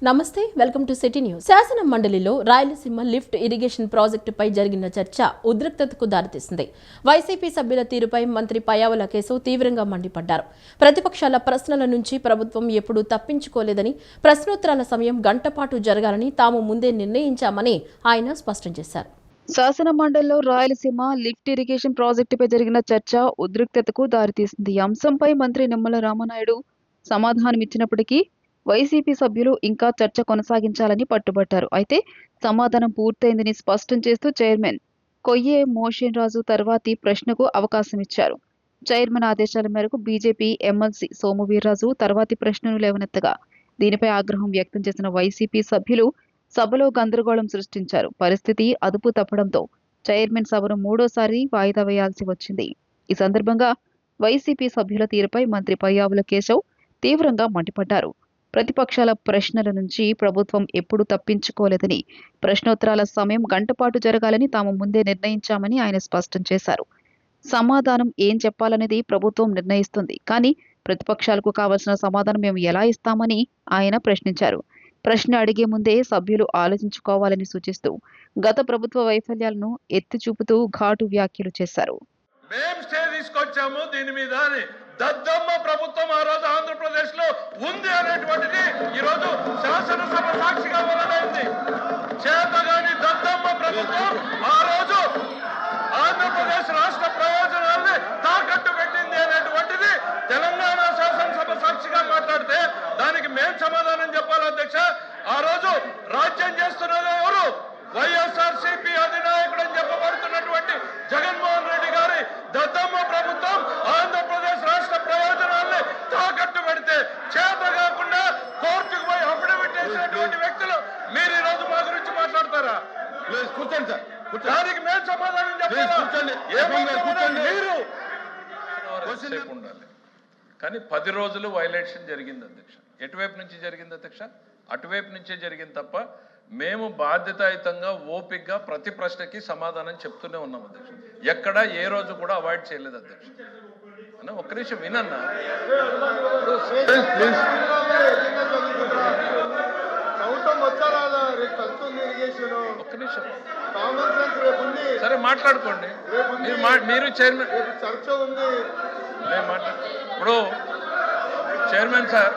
నమస్తే welcome to city news. శాసన మండలిలో రాయలసీమ లిఫ్ట్ ఇరిగేషన్ ప్రాజెక్టుపై జరిగిన చర్చ ఉద్రిక్తతకు దారితీసింది. వైసీపీ సభ్యుల తీరుపై మంత్రి పయ్యావుల కేశవ్ తీవ్రంగా మండిపడ్డారు. ప్రతిపక్షాల ప్రశ్నల నుంచి ప్రభుత్వం ఎప్పుడూ తప్పించుకోలేదని, ప్రశ్నోత్తరాల సమయం గంటపాటు జరగాలని తాము ముందే నిర్ణయించామని ఆయన స్పష్టం చేశారు. శాసన మండలిలో రాయలసీమ లిఫ్ట్ ఇరిగేషన్ ప్రాజెక్టుపై జరిగిన చర్చ ఉద్రిక్తతకు దారితీసింది. ఈ అంశంపై మంత్రి నిమ్మల రామనాయుడు సమాధానమిచ్చినప్పటికీ వైసీపీ సభ్యులు ఇంకా చర్చ కొనసాగించాలని పట్టుబట్టారు. అయితే సమాధానం పూర్తయిందని స్పష్టం చేస్తూ చైర్మన్ కొయ్యే మోషన్ రాజు తర్వాతి ప్రశ్నకు అవకాశం ఇచ్చారు. చైర్మన్ ఆదేశాల మేరకు బీజేపీ ఎమ్మెల్సీ సోము వీర్రాజు తర్వాతి ప్రశ్నను లేవనెత్తగా దీనిపై ఆగ్రహం వ్యక్తం చేసిన వైసీపీ సభ్యులు సభలో గందరగోళం సృష్టించారు. పరిస్థితి అదుపు తప్పడంతో చైర్మన్ సభను మూడోసారి వాయిదా వేయాల్సి వచ్చింది. ఈ సందర్భంగా వైసీపీ సభ్యుల తీరుపై మంత్రి పయ్యావుల కేశవ్ తీవ్రంగా మండిపడ్డారు. ప్రతిపక్షాల ప్రశ్నల నుంచి ప్రభుత్వం ఎప్పుడూ తప్పించుకోలేదని, ప్రశ్నోత్తరాల సమయం గంటపాటు జరగాలని తాము ముందే నిర్ణయించామని ఆయన స్పష్టం చేశారు. సమాధానం ఏం చెప్పాలనేది ప్రభుత్వం నిర్ణయిస్తుంది, కానీ ప్రతిపక్షాలకు కావాల్సిన సమాధానం మేము ఎలా ఇస్తామని ఆయన ప్రశ్నించారు. ప్రశ్న అడిగే ముందే సభ్యులు ఆలోచించుకోవాలని సూచిస్తూ గత ప్రభుత్వ వైఫల్యాలను ఎత్తి చూపుతూ ఘాటు వ్యాఖ్యలు చేశారు. దీని మీద దద్దమ్మ ప్రభుత్వం ఆ రోజు ఆంధ్రప్రదేశ్ లో ఉంది అనేటువంటిది ఈ రోజు శాసనసభ సాక్షిగా వెల్లడైంది. చేతగాని దద్దమ్మ ప్రభుత్వం ఆ రోజు ఆంధ్రప్రదేశ్ రాష్ట్ర ప్రయోజనాల్ని తాకట్టు పెట్టింది అనేటువంటిది తెలంగాణ శాసనసభ సాక్షిగా మాట్లాడితే దానికి మేం సమాధానం చెప్పాలి అధ్యక్ష. ఆ రోజు రాజ్యం చేస్తున్నది ఎవరు? వైఎస్ఆర్సీపీ అధినాయకుడు అని చెప్పబడుతున్నటువంటి జగన్మోహన్ రెడ్డి గారి దద్దమ్మ ప్రభుత్వం ఆంధ్రప్రదేశ్ రాష్ట్ర ప్రయోజనాల్ని తాకట్టు పెడితే చేత కాకుండా కోర్టుకు పోయి అఫిడవిట్ చేసినటువంటి వ్యక్తులు మీరు ఈ రోజు మా గురించి మాట్లాడతారా? కూర్చోండి సార్, దానికి మేము సమాధానం చెప్పాలి. మీరు ఉండాలి కానీ 10 రోజులు వైలేషన్ జరిగింది అధ్యక్ష. ఎటువైపు నుంచి జరిగింది అధ్యక్ష? అటువైపు నుంచే జరిగింది తప్ప మేము బాధ్యతాయుతంగా ఓపికగా ప్రతి ప్రశ్నకి సమాధానం చెప్తూనే ఉన్నాం అధ్యక్ష. ఎక్కడ ఏ రోజు కూడా అవాయిడ్ చేయలేదు అధ్యక్ష. అన్న ఒక్క నిమిషం వినన్నా, ఒక్క నిమిషం సరే మాట్లాడుకోండి. మీరు చైర్మన్ ఇప్పుడు చైర్మన్ సార్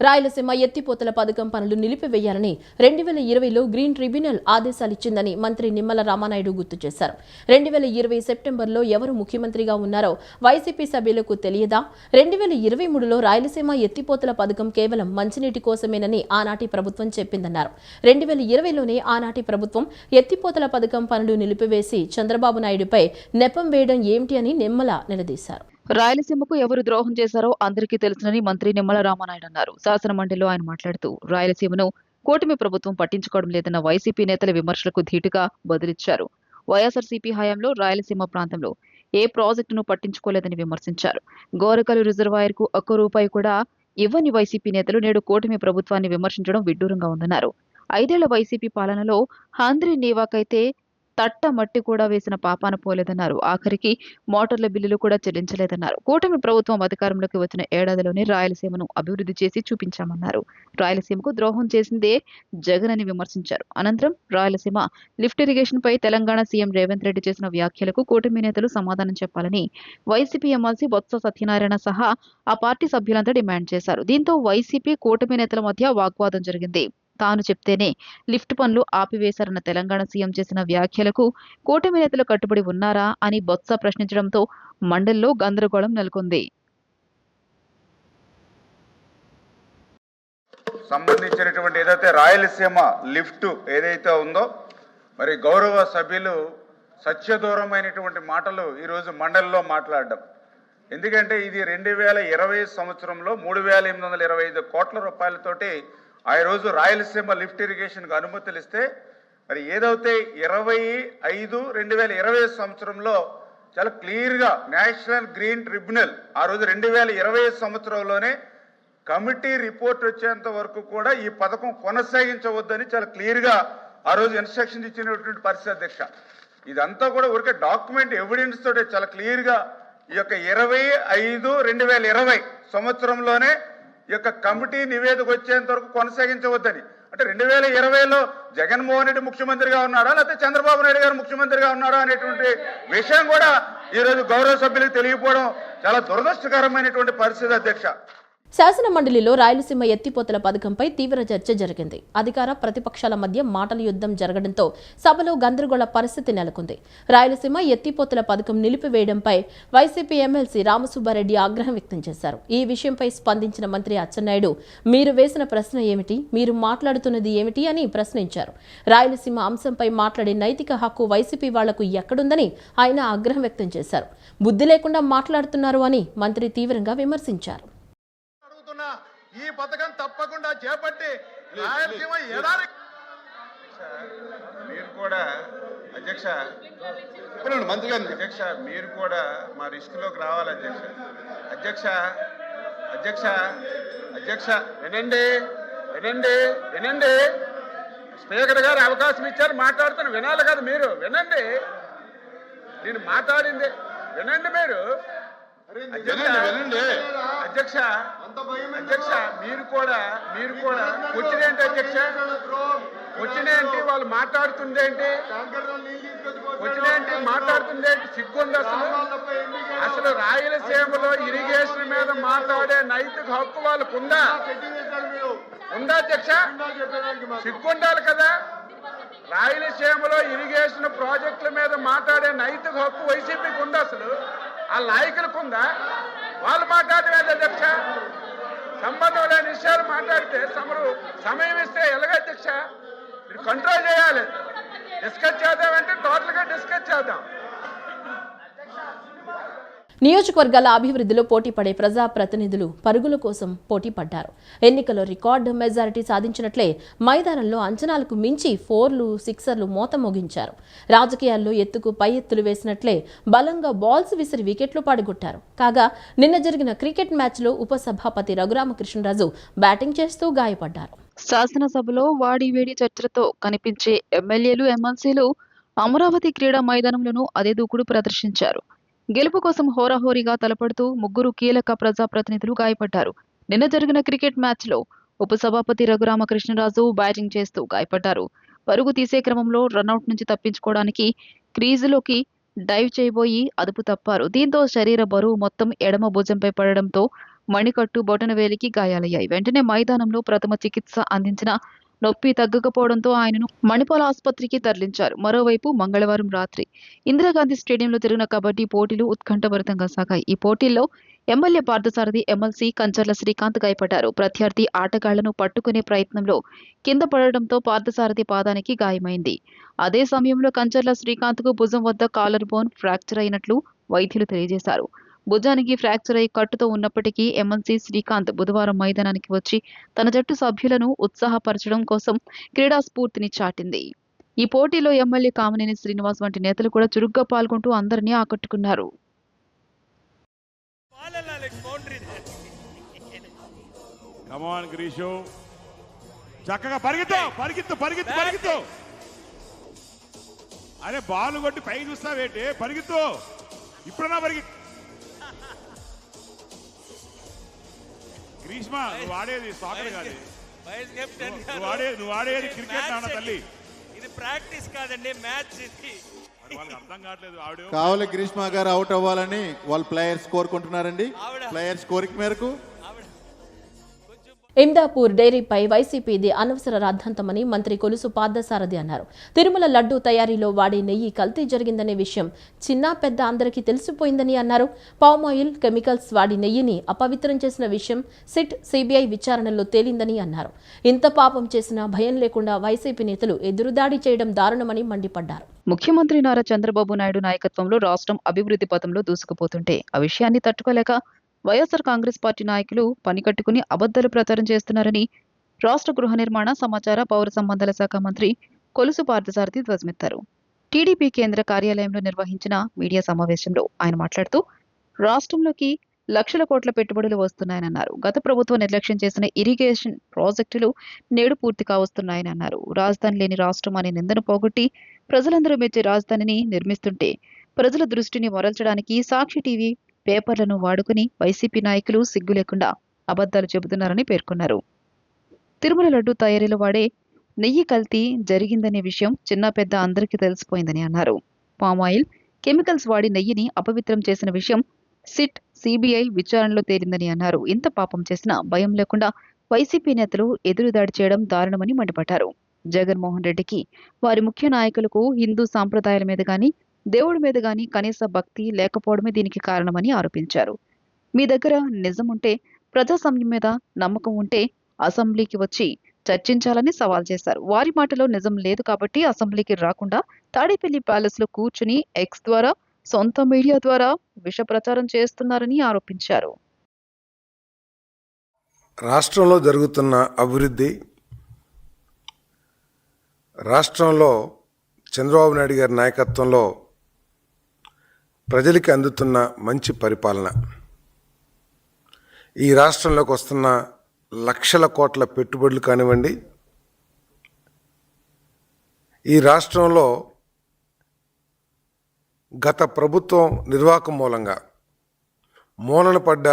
రాయలసీమ ఎత్తిపోతల పథకం పనులు నిలిపివేయాలని 2020లో గ్రీన్ ట్రిబ్యునల్ ఆదేశాలిచ్చిందని మంత్రి నిమ్మల రామనాయుడు గుర్తు చేశారు. 2020 సెప్టెంబర్లో ఎవరు ముఖ్యమంత్రిగా ఉన్నారో వైసీపీ సభ్యులకు తెలియదా? 2023లో రాయలసీమ ఎత్తిపోతల పథకం కేవలం మంచినీటి కోసమేనని ఆనాటి ప్రభుత్వం చెప్పిందన్నారు. 2020లోనే ఆనాటి ప్రభుత్వం ఎత్తిపోతల పథకం పనులు నిలిపివేసి చంద్రబాబు నాయుడుపై నెపం వేయడం ఏమిటి అని నిమ్మల నిలదీశారు. రాయలసీమకు ఎవరు ద్రోహం చేశారో అందరికీ తెలుసునని మంత్రి నిమ్మల రామనాయుడు అన్నారు. శాసన మండలిలో ఆయన మాట్లాడుతూ రాయలసీమను కూటమి ప్రభుత్వం పట్టించుకోవడం లేదన్న వైసీపీ నేతల విమర్శలకు ధీటుగా బదులిచ్చారు. వైఎస్ఆర్సీపీ హయాంలో రాయలసీమ ప్రాంతంలో ఏ ప్రాజెక్టును పట్టించుకోలేదని విమర్శించారు. గోరకలు రిజర్వాయర్ కు ₹1 కూడా ఇవ్వని వైసీపీ నేతలు నేడు కూటమి ప్రభుత్వాన్ని విమర్శించడం విడ్డూరంగా ఉందన్నారు. 5 ఏళ్ల వైసీపీ పాలనలో హంద్రి నీవాకైతే తట్ట మట్టి కూడా వేసిన పాపాన పోలేదన్నారు. ఆఖరికి మోటార్ల బిల్లులు కూడా చెల్లించలేదన్నారు. కూటమి ప్రభుత్వం అధికారంలోకి వచ్చిన ఏడాదిలోనే రాయలసీమను అభివృద్ధి చేసి చూపించామన్నారు. రాయలసీమకు ద్రోహం చేసిందే జగన్ అని విమర్శించారు. అనంతరం రాయలసీమ లిఫ్ట్ ఇరిగేషన్ పై తెలంగాణ సీఎం రేవంత్ రెడ్డి చేసిన వ్యాఖ్యలకు కూటమి నేతలు సమాధానం చెప్పాలని వైసీపీ ఎమ్మెల్సీ బొత్స సత్యనారాయణ సహా ఆ పార్టీ సభ్యులంతా డిమాండ్ చేశారు. దీంతో వైసీపీ కూటమి నేతల మధ్య వాగ్వాదం జరిగింది. తాను చెప్తేనే లిఫ్ట్ పనులు ఆపివేశారన్న తెలంగాణ సీఎం చేసిన వ్యాఖ్యలకు కూటమి నేతలు కట్టుబడి ఉన్నారా అని బొత్స ప్రశ్నించడంతో మండలిలో గందరగోళం నెలకొంది. సంబంధించినటువంటి ఏదైతే రాయలసీమ లిఫ్ట్ ఏదైతే ఉందో మరి గౌరవ సభ్యులు సత్యదూరమైనటువంటి మాటలు ఈరోజు మండలిలో మాట్లాడడం. ఎందుకంటే ఇది 2020 సంవత్సరంలో 3,825 కోట్ల రూపాయలతోటి ఆ రోజు రాయలసీమ లిఫ్ట్ ఇరిగేషన్కు అనుమతులు ఇస్తే మరి ఏదైతే 25/5/2020 సంవత్సరంలో చాలా క్లియర్గా నేషనల్ గ్రీన్ ట్రిబ్యునల్ ఆ రోజు 2020 సంవత్సరంలోనే కమిటీ రిపోర్ట్ వచ్చేంత వరకు కూడా ఈ పథకం కొనసాగించవద్దని చాలా క్లియర్గా ఆ రోజు ఇన్స్ట్రక్షన్ ఇచ్చినటువంటి పరిస్థితి అధ్యక్ష. ఇదంతా కూడా ఊరికే డాక్యుమెంట్ ఎవిడెన్స్ తోటే చాలా క్లియర్గా ఈ యొక్క 25/5/2020 సంవత్సరంలోనే ఈ యొక్క కమిటీ నివేదిక వచ్చేంత వరకు కొనసాగించవద్దని. అంటే 2020లో జగన్మోహన్ రెడ్డి ముఖ్యమంత్రిగా ఉన్నాడా లేకపోతే చంద్రబాబు నాయుడు గారు ముఖ్యమంత్రిగా ఉన్నాడా అనేటువంటి విషయం కూడా ఈరోజు గౌరవ సభ్యులకు తెలియకపోవడం చాలా దురదృష్టకరమైనటువంటి పరిస్థితి అధ్యక్ష. శాసన మండలిలో రాయలసీమ ఎత్తిపోతల పథకంపై తీవ్ర చర్చ జరిగింది. అధికార ప్రతిపక్షాల మధ్య మాటల యుద్ధం జరగడంతో సభలో గందరగోళ పరిస్థితి నెలకొంది. రాయలసీమ ఎత్తిపోతల పథకం నిలిపివేయడంపై వైసీపీ ఎమ్మెల్సీ రామసుబ్బారెడ్డి ఆగ్రహం వ్యక్తం చేశారు. ఈ విషయంపై స్పందించిన మంత్రి అచ్చెన్నాయుడు మీరు వేసిన ప్రశ్న ఏమిటి, మీరు మాట్లాడుతున్నది ఏమిటి అని ప్రశ్నించారు. రాయలసీమ అంశంపై మాట్లాడే నైతిక హక్కు వైసీపీ వాళ్లకు ఎక్కడుందని ఆయన ఆగ్రహం వ్యక్తం చేశారు. బుద్ధి లేకుండా మాట్లాడుతున్నారు అని మంత్రి తీవ్రంగా విమర్శించారు. ఈ పథకం తప్పకుండా చేపట్టి రాయలసీమ ఎడారి మీరు కూడా అధ్యక్ష మంత్రి గారు అధ్యక్ష మీరు కూడా మా రిస్క్లోకి రావాలి అధ్యక్ష. అధ్యక్ష అధ్యక్ష అధ్యక్ష వినండి వినండి వినండి. స్పీకర్ గారు అవకాశం ఇచ్చారు, మాట్లాడుతున్న వినాలి కదా మీరు. వినండి, నేను మాట్లాడింది వినండి మీరు. అధ్యక్ష అధ్యక్ష అధ్యక్ష మీరు కూడా వచ్చినేంటి అధ్యక్ష, వచ్చినేంటి వాళ్ళు మాట్లాడుతుందేంటి, వచ్చినేంటి మాట్లాడుతుందేంటి, సిగ్గుంది అసలు రాయలసీమలో ఇరిగేషన్ మీద మాట్లాడే నైతిక హక్కు వాళ్ళకు ఉందా అధ్యక్ష? సిగ్గుండాలి కదా. రాయలసీమలో ఇరిగేషన్ ప్రాజెక్టుల మీద మాట్లాడే నైతిక హక్కు వైసీపీకి ఉందా? అసలు ఆ నాయకులకు ఉందా? వాళ్ళు మాట్లాడలేదు అధ్యక్ష. సంబంధం లేని విషయాలు మాట్లాడితే సమయం ఇస్తే ఎలాగ అధ్యక్ష? మీరు కంట్రోల్ చేయాలి. డిస్కస్ చేద్దామంటే టోటల్గా డిస్కస్ చేద్దాం. నియోజకవర్గాల అభివృద్ధిలో పోటీ పడే ప్రజాప్రతినిధులు పరుగుల కోసం పోటీ పడ్డారు. ఎన్నికల్లో రికార్డు మెజారిటీ సాధించినట్లే మైదానంలో అంచనాలకు మించి 4లు 6లు మోత మోగించారు. రాజకీయాల్లో ఎత్తుకు పై ఎత్తులు వేసినట్లే బలంగా బాల్స్ విసిరి వికెట్లు పడగొట్టారు. కాగా నిన్న జరిగిన క్రికెట్ మ్యాచ్లో ఉపసభాపతి రఘురామకృష్ణరాజు బ్యాటింగ్ చేస్తూ గాయపడ్డారు. శాసనసభలో వాడివేడి చర్చలతో కనిపించే ఎమ్మెల్యేలు ఎమ్మెల్సీలు అమరావతి క్రీడా మైదానంలోనూ అదే దూకుడు ప్రదర్శించారు. గెలుపు కోసం హోరాహోరీగా తలపడుతూ ముగ్గురు కీలక ప్రజాప్రతినిధులు గాయపడ్డారు. నిన్న జరిగిన క్రికెట్ మ్యాచ్లో ఉపసభాపతి రఘురామకృష్ణరాజు బ్యాటింగ్ చేస్తూ గాయపడ్డారు. పరుగు తీసే క్రమంలో రన్అట్ నుంచి తప్పించుకోవడానికి క్రీజులోకి డైవ్ చేయబోయి అదుపు తప్పారు. దీంతో శరీర బరువు మొత్తం ఎడమ భుజంపై పడడంతో మణికట్టు బొటనవేలికి గాయాలయ్యాయి. వెంటనే మైదానంలో ప్రథమ చికిత్స అందించిన నొప్పి తగ్గకపోవడంతో ఆయనను మణిపాల్ ఆసుపత్రికి తరలించారు. మరోవైపు మంగళవారం రాత్రి ఇందిరాగాంధీ స్టేడియంలో జరిగిన కబడ్డీ పోటీలు ఉత్కంఠభరితంగా సాగాయి. ఈ పోటీల్లో ఎమ్మెల్యే పార్థసారథి, ఎమ్మెల్సీ కంచర్ల శ్రీకాంత్ గాయపడ్డారు. ప్రత్యర్థి ఆటగాళ్లను పట్టుకునే ప్రయత్నంలో కింద పడడంతో పార్థసారథి పాదానికి గాయమైంది. అదే సమయంలో కంచర్ల శ్రీకాంత్కు భుజం వద్ద కాలర్ బోన్ ఫ్రాక్చర్ అయినట్లు వైద్యులు తెలియజేశారు. భుజానికి ఫ్రాక్చర్ అయి కట్టుతో ఉన్నప్పటికీ ఎమ్మెల్సీ శ్రీకాంత్ బుధవారం మైదానానికి వచ్చి తన జట్టు సభ్యులను ఉత్సాహపరచడం కోసం క్రీడా స్ఫూర్తిని చాటింది. ఈ పోటీలో ఎమ్మెల్యే కామినేని శ్రీనివాస్ వంటి నేతలు కూడా చురుగ్గా పాల్గొంటూ అందరినీ ఆకట్టుకున్నారు. చక్కగా పరిగెత్తు. అరే బాల్ కొట్టి పై చూస్తావేంటి? పరిగెత్తు. ఇప్పుడన్నా పరిగెత్తు. గ్రీష్మ, నువ్వు ఆడేది సాకర్ కాదు, నువ్వు ఆడేది క్రికెట్ నాన్న తల్లి. ఇది ప్రాక్టీస్ కాదండి, మ్యాచ్ ఇది. వాళ్ళకి అర్థం కావట్లేదు. ఆవిడ కావాలి గ్రీష్మ గారు అవుట్ అవ్వాలని వాళ్ళు ప్లేయర్స్ కోరుకుంటున్నారండి. ప్లేయర్స్ కోరిక మేరకు ఇమ్దాపూర్ డైరీపై వైసీపీది అనవసర రాద్ధాంతమని మంత్రి కొలుసు పార్థసారథి అన్నారు. తిరుమల లడ్డూ తయారీలో వాడే నెయ్యి కల్తీ జరిగిందనే విషయం చిన్న పెద్ద అందరికీ తెలిసిపోయిందని అన్నారు. పామాయిల్, కెమికల్స్ వాడి నెయ్యిని అపవిత్రం చేసిన విషయం సిట్, సిబిఐ విచారణలో తేలిందని అన్నారు. ఇంత పాపం చేసినా భయం లేకుండా వైసీపీ నేతలు ఎదురుదాడి చేయడం దారుణమని మండిపడ్డారు. ముఖ్యమంత్రి నారా చంద్రబాబు నాయుడు నాయకత్వంలో రాష్ట్రం అభివృద్ధి పథంలో దూసుకుపోతుంటే ఆ విషయాన్ని తట్టుకోలేక వైఎస్ఆర్ కాంగ్రెస్ పార్టీ నాయకులు పనికట్టుకుని అబద్ధాలు ప్రచారం చేస్తున్నారని రాష్ట్ర గృహ నిర్మాణ, సమాచార, పౌర సంబంధాల శాఖ మంత్రి కొలుసు పార్థసారథి ధ్వజమెత్తారు. టీడీపీ కేంద్ర కార్యాలయంలో నిర్వహించిన మీడియా సమావేశంలో ఆయన మాట్లాడుతూ రాష్ట్రంలోకి లక్షల కోట్ల పెట్టుబడులు వస్తున్నాయన్నారు. గత ప్రభుత్వం నిర్లక్ష్యం చేసిన ఇరిగేషన్ ప్రాజెక్టులు నేడు పూర్తి కావస్తున్నాయని అన్నారు. రాజధాని లేని రాష్ట్రం అనే నిందను పోగొట్టి ప్రజలందరూ మెచ్చే రాజధానిని నిర్మిస్తుంటే ప్రజల దృష్టిని మరల్చడానికి సాక్షి టీవీ, పేపర్లను వాడుకుని వైసీపీ నాయకులు సిగ్గు లేకుండా అబద్ధాలు చెబుతున్నారని పేర్కొన్నారు. తిరుమల లడ్డు తయారీలో వాడే నెయ్యి కల్తీ జరిగిందనే విషయం చిన్న పెద్ద అందరికీ తెలిసిపోయిందని అన్నారు. పామాయిల్, కెమికల్స్ వాడి నెయ్యిని అపవిత్రం చేసిన విషయం సిట్, సిబిఐ విచారణలో తేలిందని అన్నారు. ఇంత పాపం చేసినా భయం లేకుండా వైసీపీ నేతలు ఎదురుదాడి చేయడం దారుణమని మండిపడ్డారు. జగన్మోహన్ రెడ్డికి, వారి ముఖ్య నాయకులకు హిందూ సాంప్రదాయాల మీద గాని, దేవుడి మీద గాని కనీస భక్తి లేకపోవడమే దీనికి కారణమని ఆరోపించారు. మీ దగ్గర నిజం ఉంటే, ప్రజాస్వామ్యం మీద నమ్మకం ఉంటే అసెంబ్లీకి వచ్చి చర్చించాలని సవాల్ చేశారు. వారి మాటలో నిజం లేదు కాబట్టి అసెంబ్లీకి రాకుండా తాడేపల్లి ప్యాలెస్ లో కూర్చుని ఎక్స్ ద్వారా, సొంత మీడియా ద్వారా విష ప్రచారం చేస్తున్నారని ఆరోపించారు. రాష్ట్రంలో జరుగుతున్న అభివృద్ధి, రాష్ట్రంలో చంద్రబాబు నాయుడు గారి నాయకత్వంలో ప్రజలకి అందుతున్న మంచి పరిపాలన, ఈ రాష్ట్రంలోకి వస్తున్న లక్షల కోట్ల పెట్టుబడులు కానివ్వండి, ఈ రాష్ట్రంలో గత ప్రభుత్వం నిర్వాహకం మూలంగా మూలన పడ్డ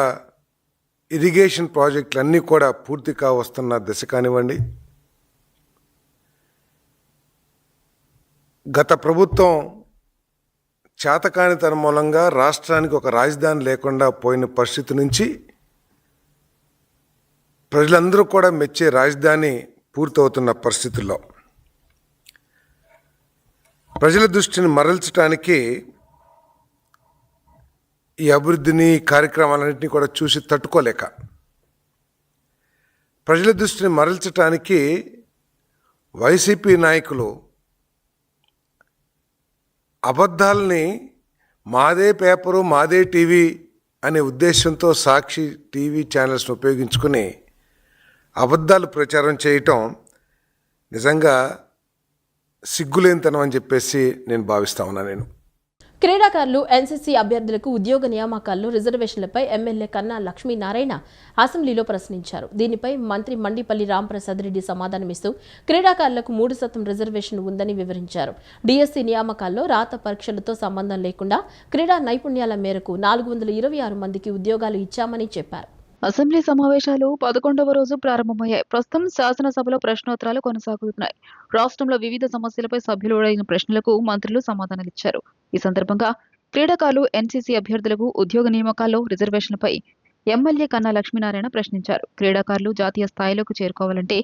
ఇరిగేషన్ ప్రాజెక్టులన్నీ కూడా పూర్తి కావస్తున్న దశ కానివ్వండి, గత ప్రభుత్వం చేతకానితనం మూలంగా రాష్ట్రానికి ఒక రాజధాని లేకుండా పోయిన పరిస్థితి నుంచి ప్రజలందరూ కూడా మెచ్చే రాజధాని పూర్తవుతున్న పరిస్థితుల్లో ప్రజల దృష్టిని మరల్చడానికి ఈ అభివృద్ధిని, కార్యక్రమాలన్నింటినీ కూడా చూసి తట్టుకోలేక ప్రజల దృష్టిని మరల్చడానికి వైసీపీ నాయకులు అబద్ధాలని మాదే పేపరు, మాదే టీవీ అనే ఉద్దేశంతో సాక్షి టీవీ ఛానల్స్ను ఉపయోగించుకుని అబద్ధాలు ప్రచారం చేయటం నిజంగా సిగ్గులేనితనం అని చెప్పేసి నేను భావిస్తా ఉన్నాను. క్రీడాకారులు, ఎన్సీసీ అభ్యర్థులకు ఉద్యోగ నియామకాల్లో రిజర్వేషన్లపై ఎమ్మెల్యే కన్నా లక్ష్మీనారాయణ అసెంబ్లీలో ప్రశ్నించారు. దీనిపై మంత్రి మండిపల్లి రాంప్రసాద్ రెడ్డి సమాధానమిస్తూ క్రీడాకారులకు 3% రిజర్వేషన్ ఉందని వివరించారు. డిఎస్సీ నియామకాల్లో రాత పరీక్షలతో సంబంధం లేకుండా క్రీడా నైపుణ్యాల మేరకు 426 మందికి ఉద్యోగాలు ఇచ్చామని చెప్పారు. అసెంబ్లీ సమావేశాలు 11వ రోజు ప్రారంభమయ్యాయి. ప్రస్తుతం శాసనసభలో ప్రశ్నోత్తరాలు కొనసాగుతున్నాయి. రాష్ట్రంలో వివిధ సమస్యలపై సభ్యులు అడిగిన ప్రశ్నలకు మంత్రులు సమాధానాలిచ్చారు. ఈ సందర్భంగా క్రీడాకారులు, ఎన్సీసీ అభ్యర్థులకు ఉద్యోగ నియామకాల్లో రిజర్వేషన్లపై ఎమ్మెల్యే కన్నా లక్ష్మీనారాయణ ప్రశ్నించారు. క్రీడాకారులు జాతీయ స్థాయిలోకి చేరుకోవాలంటే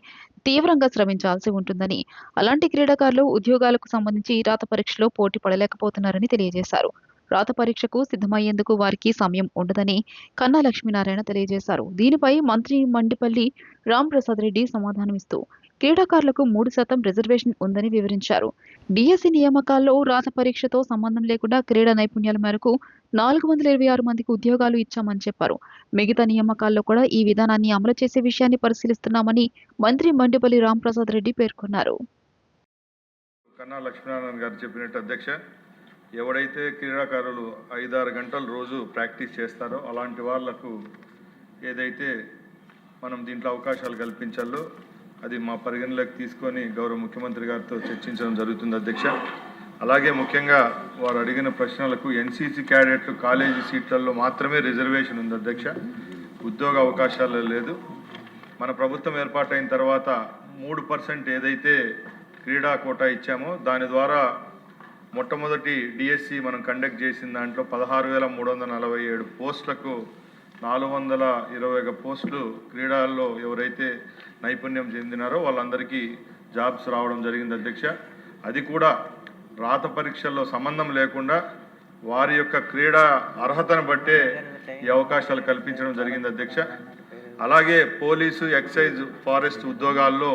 తీవ్రంగా శ్రమించాల్సి ఉంటుందని, అలాంటి క్రీడాకారులు ఉద్యోగాలకు సంబంధించి రాత పరీక్షలో పోటీ పడలేకపోతున్నారని తెలియజేశారు. రాత పరీక్షకు సిద్ధమయ్యేందుకు వారికి సమయం ఉండదని కన్నా లక్ష్మీనారాయణ తెలియజేశారు. దీనిపై మంత్రి మండిపల్లి రాంప్రసాద్ రెడ్డి సమాధానమిస్తూ క్రీడాకారులకు 3% రిజర్వేషన్ ఉందని వివరించారు. డిఎస్సీ నియామకాల్లో రాత పరీక్షతో సంబంధం లేకుండా క్రీడా నైపుణ్యాల మేరకు 426 మందికి ఉద్యోగాలు ఇచ్చామని చెప్పారు. మిగతా నియామకాల్లో కూడా ఈ విధానాన్ని అమలు చేసే విషయాన్ని పరిశీలిస్తున్నామని మంత్రి మండిపల్లి రాంప్రసాద్ రెడ్డి పేర్కొన్నారు. కన్నా లక్ష్మీనారాయణ గారు చెప్పినట్టు అధ్యక్ష, ఎవడైతే క్రీడాకారులు 5-6 గంటలు రోజు ప్రాక్టీస్ చేస్తారో అలాంటి వాళ్లకు ఏదైతే మనం దీంట్లో అవకాశాలు కల్పించాలో అది మా పరిగణలోకి తీసుకొని గౌరవ ముఖ్యమంత్రి గారితో చర్చించడం జరుగుతుంది అధ్యక్ష. అలాగే ముఖ్యంగా వారు అడిగిన ప్రశ్నలకు ఎన్సీసీ క్యాడెట్లు కాలేజీ సీట్లలో మాత్రమే రిజర్వేషన్ ఉంది అధ్యక్ష, ఉద్యోగ అవకాశాలు లేదు. మన ప్రభుత్వం ఏర్పాటైన తర్వాత 3% ఏదైతే క్రీడా కోటా ఇచ్చామో దాని ద్వారా మొట్టమొదటి డిఎస్సి మనం కండక్ట్ చేసిన దాంట్లో 16,347 పోస్టులకు 421 పోస్టులు క్రీడల్లో ఎవరైతే నైపుణ్యం చెందినారో వాళ్ళందరికీ జాబ్స్ రావడం జరిగింది అధ్యక్ష. అది కూడా రాత పరీక్షల్లో సంబంధం లేకుండా వారి యొక్క క్రీడా అర్హతను బట్టే ఈ అవకాశాలు కల్పించడం జరిగింది అధ్యక్ష. అలాగే పోలీసు, ఎక్సైజ్, ఫారెస్ట్ ఉద్యోగాల్లో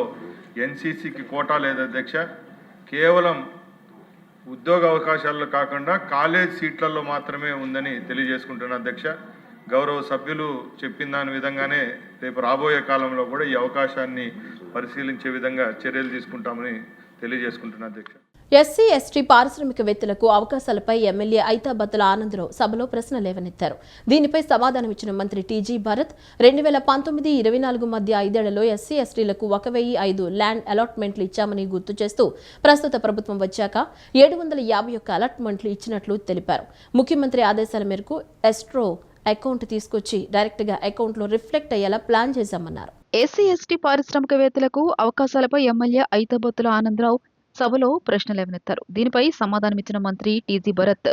ఎన్సీసీకి కోటా లేదు అధ్యక్ష. కేవలం ఉద్యోగ అవకాశాల్లో కాకుండా కాలేజ్ సీట్లలో మాత్రమే ఉందని తెలియజేసుకుంటున్నా అధ్యక్ష. గౌరవ సభ్యులు చెప్పిన దాని విధంగానే రేపు రాబోయే కాలంలో కూడా ఈ అవకాశాన్ని పరిశీలించే విధంగా చర్యలు తీసుకుంటామని తెలియజేసుకుంటున్నా అధ్యక్ష. ఎస్సీ, ఎస్టీ పారిశ్రామికవేత్తలకు అవకాశాలపై ఎమ్మెల్యే ఐతాబత్తుల ఆనందరావు సభలో ప్రశ్న లేవనెత్తారు. దీనిపై సమాధానమిచ్చిన మంత్రి టీజీ భరత్ 2019-24 మధ్య 5 ఏళ్లలో ఎస్సీ, ఎస్టీలకు 1005 ల్యాండ్ అలాట్మెంట్లు ఇచ్చామని గుర్తు చేస్తూ ప్రస్తుత ప్రభుత్వం వచ్చాక 751 అలాట్మెంట్లు ఇచ్చినట్లు తెలిపారు. ముఖ్యమంత్రి ఆదేశాల మేరకు ఎస్ట్రో అకౌంట్ తీసుకొచ్చి డైరెక్ట్గా అకౌంట్లో రిఫ్లెక్ట్ అయ్యేలా ప్లాన్ చేశామన్నారు. ఎస్సీ ఎస్టీ పారిశ్రామికవేత్తలకు అవకాశాలపై ఎమ్మెల్యే ఐతబత్తుల ఆనందరావు సభలో ప్రశ్న లేవనెత్తారు. దీనిపై సమాధానమిచ్చిన మంత్రి టీజీ భరత్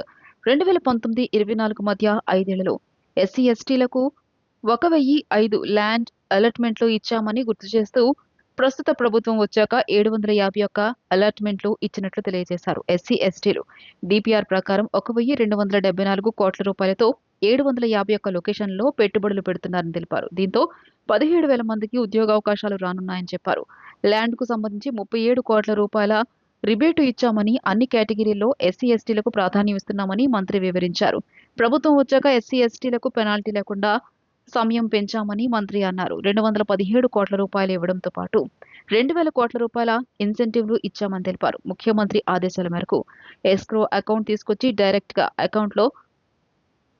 2019-24 మధ్య 5 ఏళ్లలో ఎస్సీ ఎస్టీలకు 1005 ల్యాండ్ అలాట్మెంట్లు ఇచ్చామని గుర్తు చేస్తూ ప్రస్తుత ప్రభుత్వం వచ్చాక 751 అలాట్మెంట్లు ఇచ్చినట్లు తెలియజేశారు. ఎస్సీ ఎస్టీలు డిపిఆర్ ప్రకారం 1274 కోట్ల రూపాయలతో 751 లొకేషన్లలో పెట్టుబడులు పెడుతున్నారని తెలిపారు. దీంతో 17,000 మందికి ఉద్యోగావకాశాలు రానున్నాయని చెప్పారు. ల్యాండ్కు సంబంధించి 37 కోట్ల రూపాయల రిబేటు ఇచ్చామని, అన్ని కేటగిరీల్లో ఎస్సీ ఎస్టీలకు ప్రాధాన్యం ఇస్తున్నామని మంత్రి వివరించారు. ప్రభుత్వం వచ్చాక ఎస్సీ ఎస్టీలకు పెనాల్టీ లేకుండా సమయం పెంచామని మంత్రి అన్నారు. 217 కోట్ల రూపాయలు ఇవ్వడంతో పాటు 2,000 కోట్ల రూపాయల ఇన్సెంటివ్లు ఇచ్చామని తెలిపారు. ముఖ్యమంత్రి ఆదేశాల మేరకు ఎస్క్రో అకౌంట్ తీసుకొచ్చి డైరెక్ట్గా అకౌంట్లో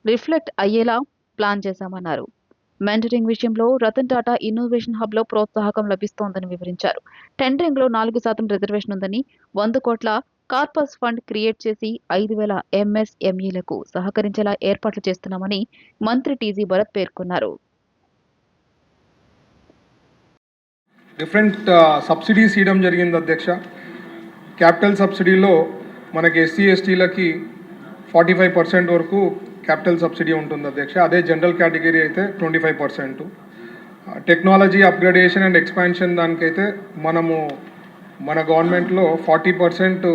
రిఫ్లెక్ట్ అయ్యేలా ప్లాన్ చేశామన్నారు. మెంటరింగ్ విషయంలో రతన్ టాటా ఇన్నోవేషన్ హబ్లో ప్రోత్సాహకం లభిస్తోందని వివరించారు. టెండరింగ్లో 4% రిజర్వేషన్ ఉందని, 100 కోట్ల కార్పస్ ఫండ్ క్రియేట్ చేసి 5,000 ఎంఎస్ఎంఈలకు సహకరించేలా ఏర్పాట్లు చేస్తున్నామని మంత్రి టీజీ భరత్ పేర్కొన్నారు. డిఫరెంట్ సబ్సిడీస్ ఇవ్వడం జరిగింది అధ్యక్ష. క్యాపిటల్ సబ్సిడీలో మనకి ఎస్సీ ఎస్టీలకి 45% వరకు క్యాపిటల్ సబ్సిడీ ఉంటుంది అధ్యక్ష. అదే జనరల్ కేటగిరీ అయితే 25%. టెక్నాలజీ అప్గ్రేడేషన్ అండ్ ఎక్స్పాన్షన్ దానికైతే మనము మన గవర్నమెంట్లో 40%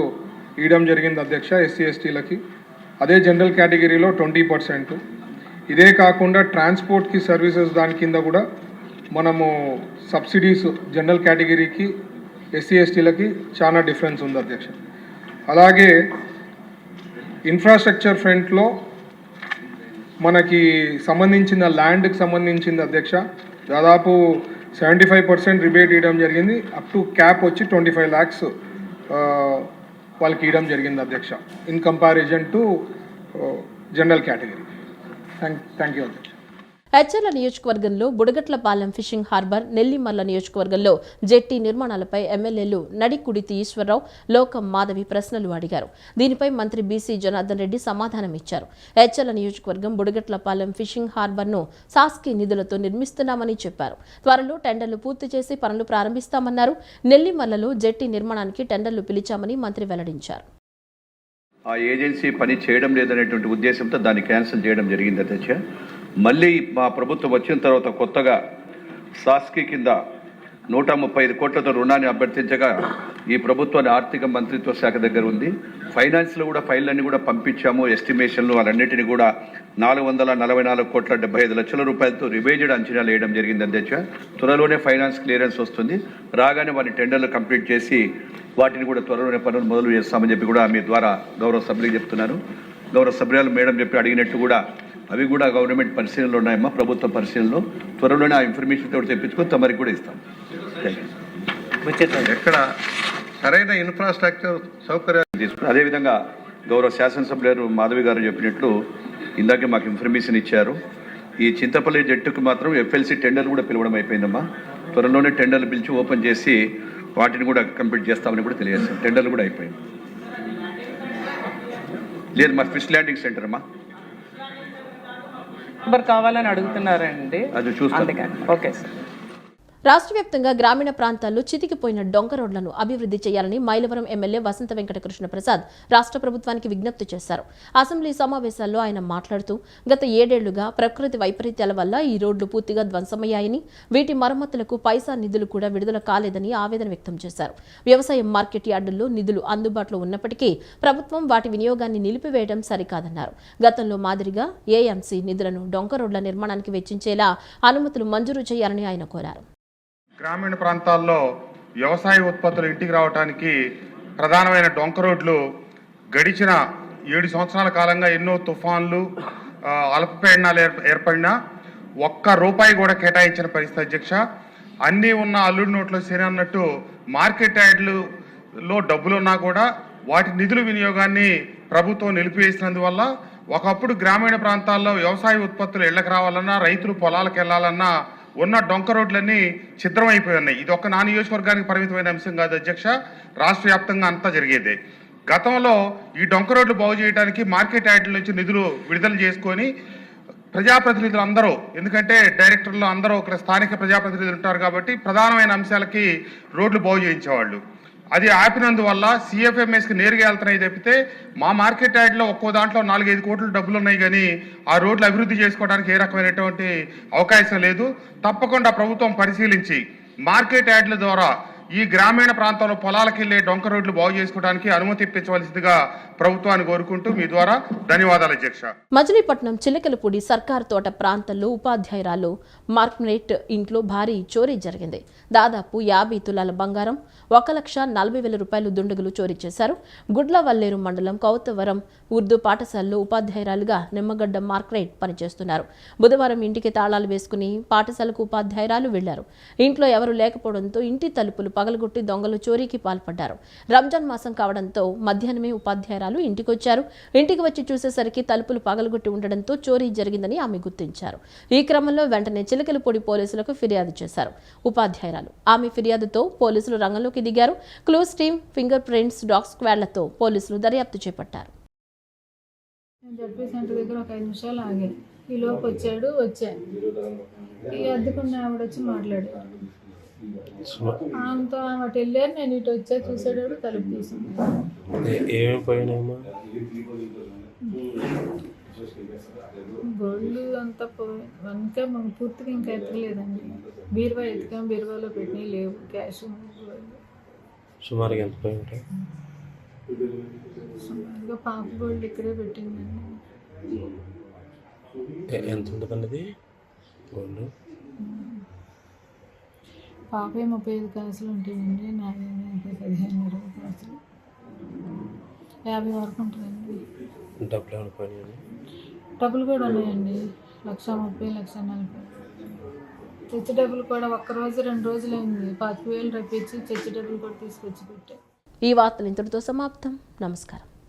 ఇవ్వడం జరిగింది అధ్యక్ష ఎస్సీ ఎస్టీలకి. అదే జనరల్ కేటగిరీలో 20%. ఇదే కాకుండా ట్రాన్స్పోర్ట్కి సర్వీసెస్ దాని కింద కూడా మనము సబ్సిడీస్ జనరల్ కేటగిరీకి ఎస్సీ ఎస్టీలకి చాలా డిఫరెన్స్ ఉంది అధ్యక్ష. అలాగే ఇన్ఫ్రాస్ట్రక్చర్ ఫ్రంట్లో మనకి సంబంధించిన ల్యాండ్కి సంబంధించింది అధ్యక్ష దాదాపు 75% రిబేట్ ఇవ్వడం జరిగింది. అప్ టు క్యాప్ వచ్చి 25 lakhs వాళ్ళకి ఇవ్వడం జరిగింది అధ్యక్ష in comparison to general category. Thank you అధ్యక్ష. హెచ్చర్ల నియోజకవర్గంలో బుడగట్లపాలెం ఫిషింగ్ హార్బర్, నెల్లిమర్ల నియోజకవర్గంలో జెట్టి నిర్మాణాలపై ఎమ్మెల్యేలు నడికుడితి ఈశ్వరరావు, లోకం మాధవి ప్రశ్నలు అడిగారు. దీనిపై మంత్రి బీసీ జనార్దన్ రెడ్డి సమాధానం ఇచ్చారు. హెచ్చర్ల నియోజకవర్గం బుడగట్లపాలెం ఫిషింగ్ హార్బర్ను సాస్కీ నిధులతో నిర్మిస్తున్నామని చెప్పారు. త్వరలో టెండర్లు పూర్తి చేసి పనులు ప్రారంభిస్తామన్నారు. నెల్లిమర్లలో జెట్టి నిర్మాణానికి టెండర్లు పిలిచామని మంత్రి వెల్లడించారు. ఆ ఏజెన్సీ పని చేయడం లేదనేటువంటి ఉద్దేశంతో దాన్ని క్యాన్సిల్ చేయడం జరిగింది అధ్యక్ష. మళ్ళీ మా ప్రభుత్వం వచ్చిన తర్వాత కొత్తగా సాస్కీ కింద 135 కోట్లతో రుణాన్ని అభ్యర్థించగా ఈ ప్రభుత్వాన్ని ఆర్థిక మంత్రిత్వ శాఖ దగ్గర ఉంది. ఫైనాన్స్లో కూడా ఫైళ్ళన్నీ కూడా పంపించాము. ఎస్టిమేషన్లు వాళ్ళన్నింటినీ కూడా 444,75 లక్షల రూపాయలతో రివైజ్డ్ అంచనాలు వేయడం జరిగింది అధ్యక్ష. త్వరలోనే ఫైనాన్స్ క్లియరెన్స్ వస్తుంది. రాగానే వారి టెండర్లు కంప్లీట్ చేసి వాటిని కూడా త్వరలోనే పనులు మొదలు చేస్తామని చెప్పి కూడా మీ ద్వారా గౌరవ సభ్యులకు చెప్తున్నాను. గౌరవ సభ్యులు మేడం చెప్పి అడిగినట్టు కూడా అవి కూడా గవర్నమెంట్ పరిశీలనలో ఉన్నాయమ్మా, ప్రభుత్వ పరిశీలనలో. త్వరలోనే ఆ ఇన్ఫర్మేషన్ తోటి తెప్పించుకొని తమరికి కూడా ఇస్తాం. ఎక్కడ సరైన ఇన్ఫ్రాస్ట్రక్చర్ సౌకర్యాలు తీసుకుని అదేవిధంగా గౌరవ శాసనసభ్యులు మాధవి గారు చెప్పినట్లు ఇందాకే మాకు ఇన్ఫర్మేషన్ ఇచ్చారు. ఈ చింతపల్లి జట్టుకు మాత్రం ఎఫ్ఎల్సి టెండర్లు కూడా పిలవడం అయిపోయిందమ్మా. త్వరలోనే టెండర్లు పిలిచి ఓపెన్ చేసి వాటిని కూడా కంప్లీట్ చేస్తామని కూడా తెలియజేస్తాం. టెండర్లు కూడా అయిపోయింది. లేదు మా ఫిష్ ల్యాండింగ్ సెంటర్ అమ్మా కావాలని అడుగుతున్నారండి. అది చూస్తాం. Okay sir. రాష్ట్ర వ్యాప్తంగా గ్రామీణ ప్రాంతాల్లో చితికిపోయిన డొంక రోడ్లను అభివృద్ధి చేయాలని మైలవరం ఎమ్మెల్యే వసంత వెంకట కృష్ణ ప్రసాద్ రాష్ట్ర ప్రభుత్వానికి విజ్ఞప్తి చేశారు. అసెంబ్లీ సమావేశాల్లో ఆయన మాట్లాడుతూ గత 7 ఏళ్లుగా ప్రకృతి వైపరీత్యాల వల్ల ఈ రోడ్లు పూర్తిగా ధ్వంసమయ్యాయని, వీటి మరమ్మతులకు పైసా నిధులు కూడా విడుదల కాలేదని ఆవేదన వ్యక్తం చేశారు. వ్యవసాయ మార్కెట్ యార్డుల్లో నిధులు అందుబాటులో ఉన్నప్పటికీ ప్రభుత్వం వాటి వినియోగాన్ని నిలిపివేయడం సరికాదన్నారు. గతంలో మాదిరిగా ఏఎంసీ నిధులను డొంక రోడ్ల నిర్మాణానికి వెచ్చించేలా అనుమతులు మంజూరు చేయాలని ఆయన కోరారు. గ్రామీణ ప్రాంతాల్లో వ్యవసాయ ఉత్పత్తులు ఇంటికి రావడానికి ప్రధానమైన డొంక రోడ్లు గడిచిన 7 సంవత్సరాల కాలంగా ఎన్నో తుఫాన్లు, అల్పపీడనాలు ఏర్పడినా ₹1 కూడా కేటాయించిన పరిస్థితి అధ్యక్ష. అన్నీ ఉన్న అల్లుడి నోట్లో శని అన్నట్టు మార్కెట్ యార్డులలో డబ్బులున్నా కూడా వాటి నిధుల వినియోగాన్ని ప్రభుత్వం నిలిపివేసినందువల్ల ఒకప్పుడు గ్రామీణ ప్రాంతాల్లో వ్యవసాయ ఉత్పత్తులు ఇళ్లకు రావాలన్నా, రైతులు పొలాలకు వెళ్లాలన్నా ఉన్న డొంక రోడ్లన్నీ ఛిద్రమైపోయి ఉన్నాయి. ఇది ఒక్క నా నియోజకవర్గానికి పరిమితమైన అంశం కాదు అధ్యక్ష, రాష్ట్ర వ్యాప్తంగా అంతా జరిగేదే. గతంలో ఈ డొంక రోడ్లు బాగు చేయడానికి మార్కెట్ యార్డుల నుంచి నిధులు విడుదల చేసుకొని ప్రజాప్రతినిధులు అందరూ, ఎందుకంటే డైరెక్టర్లు అందరూ ఇక్కడ స్థానిక ప్రజాప్రతినిధులు ఉంటారు కాబట్టి ప్రధానమైన అంశాలకి రోడ్లు బాగు చేయించేవాళ్ళు. అది ఆపినందువల్ల సిఎఫ్ఎంఎస్కి నేరుగా వెళ్తున్నాయి తప్పితే మా మార్కెట్ యార్డ్లో ఒక్కో దాంట్లో 4-5 కోట్ల డబ్బులు ఉన్నాయి, కానీ ఆ రోడ్లు అభివృద్ధి చేసుకోవడానికి ఏ రకమైనటువంటి అవకాశం లేదు. తప్పకుండా ప్రభుత్వం పరిశీలించి మార్కెట్ యార్డ్ల ద్వారా ఈ గ్రామీణ ప్రాంతంలో పొలాలకు వెళ్ళే డొంక రోడ్లు బాగు చేసుకోవడానికి అనుమతి ఇప్పించవలసిందిగా ప్రభుత్వాన్ని కోరుకుంటూ మీ ద్వారా ధన్యవాదాలు అధ్యక్ష. మచిలీపట్నం చిలకలపూడి సర్కారు తోట ప్రాంతంలో ఉపాధ్యాయురాలు మార్క్నెట్ ఇంట్లో భారీ చోరీ జరిగింది. దాదాపు 50 తులాల బంగారం, 1,40,000 రూపాయలు దుండగులు చోరీ చేశారు. గుడ్లవల్లేరు మండలం కౌతవరం ఉర్దూ పాఠశాలలో ఉపాధ్యాయురాలుగా నిమ్మగడ్డ మార్క్నెట్ పనిచేస్తున్నారు. బుధవారం ఇంటికి తాళాలు వేసుకుని పాఠశాలకు ఉపాధ్యాయురాలు వెళ్లారు. ఇంట్లో ఎవరూ లేకపోవడంతో ఇంటి తలుపులు పగలగొట్టి దొంగలు చోరీకి పాల్పడ్డారు. రంజాన్ మాసం కావడంతో మధ్యాహ్నమే ఉపాధ్యాయురాలు ఇంటికొచ్చారు. ఇంటికి వచ్చి చూసేసరికి తలుపులు పగలగొట్టి ఉండడంతో చోరీ జరిగిందని ఆమె గుర్తించారు. ఈ క్రమంలో వెంటనే చిలకలపూడి పోలీసులకు ఫిర్యాదు చేశారు ఉపాధ్యాయురాలు. ఆమె ఫిర్యాదుతో పోలీసులు రంగంలోకి దిగారు. Clues team, finger prints, dog స్క్వాడ్లతో పోలీసులు దర్యాప్తు చేపట్టారు. సెంటర్ దగ్గర ఒక 5 నిమిషాలు ఆగాను. ఈ లోపు వచ్చాను. ఈ అద్దెకున్న ఆవిడ వచ్చి మాట్లాడాడు. ఆమెతో అటు వెళ్ళారు. నేను ఇటు వచ్చా, చూసాడు, తలుపు తీసింది. గోల్డ్ అంతా ఇంకా పూర్తిగా ఇంకా ఎత్తలేదండి. బీరువా ఎత్తుకాం, బీరువాలో పెట్టినవి లేవు. క్యాష్ సుమారుగా ఎంత పోయి ఉంటాయి? సుమారుగా పాప గోల్డ్ ఇక్కడే పెట్టిందండి. ఎంత ఉంటుందండి అది గోల్డ్? పాపే 35 కాసులు ఉంటాయండి. నా 15-20 కాసులు, 50 వరకు ఉంటుందండి. డబ్బులు ఏమైనా పోయినాయండి? డబ్బులు కూడా ఉన్నాయండి. 1,30,000, 1,40,000. చర్చి డబ్బులు కూడా 1 రోజు 2 రోజులైంది. 25,000 రప్పించి చర్చి డబ్బులు కూడా తీసుకొచ్చి పెట్టారు. ఈ వార్తలు ఇంతటితో సమాప్తం. నమస్కారం.